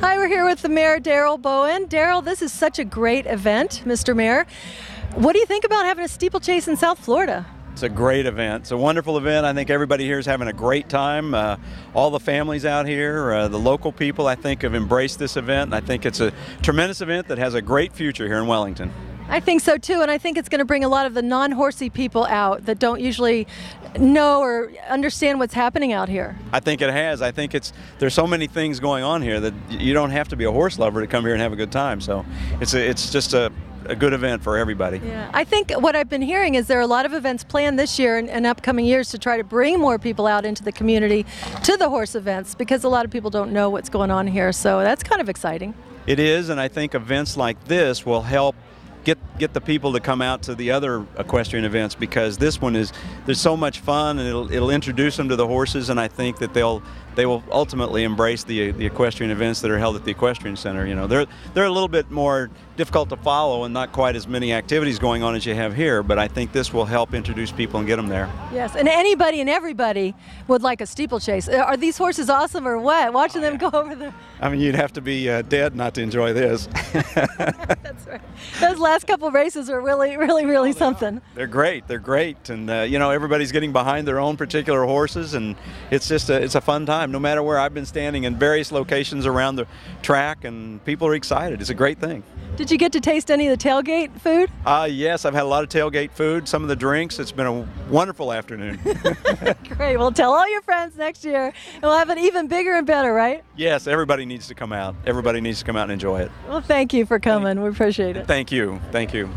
Hi, we're here with the Mayor, Darrell Bowen. Darrell, this is such a great event, Mr. Mayor. What do you think about having a steeplechase in South Florida? It's a great event. It's a wonderful event. I think everybody here is having a great time. All the families out here, the local people, I think, have embraced this event. And I think it's a tremendous event that has a great future here in Wellington. I think so too, and I think it's going to bring a lot of the non-horsey people out that don't usually know or understand what's happening out here. I think it has. I think there's so many things going on here that you don't have to be a horse lover to come here and have a good time. So it's just a good event for everybody. Yeah, I think what I've been hearing is there are a lot of events planned this year and upcoming years to try to bring more people out into the community to the horse events, because a lot of people don't know what's going on here. So that's kind of exciting. It is, and I think events like this will help get the people to come out to the other equestrian events, because this one there's so much fun, and it'll introduce them to the horses, and I think that they will ultimately embrace the equestrian events that are held at the Equestrian Center. You know, they're a little bit more difficult to follow and not quite as many activities going on as you have here, but I think this will help introduce people and get them there. Yes, and anybody and everybody would like a steeplechase. Are these horses awesome or what? Watching them go over the... I mean, you'd have to be dead not to enjoy this. That's right. Those last couple races are really something. They're great, and you know, everybody's getting behind their own particular horses, and it's just it's a fun time. No matter where I've been standing in various locations around the track, and people are excited. It's a great thing. Did you get to taste any of the tailgate food? Yes, I've had a lot of tailgate food, some of the drinks. It's been a wonderful afternoon. Great. Well, tell all your friends next year, and we'll have it even bigger and better, right? Yes, everybody needs to come out. Everybody needs to come out and enjoy it. Well, thank you for coming. We appreciate it. Thank you. Thank you.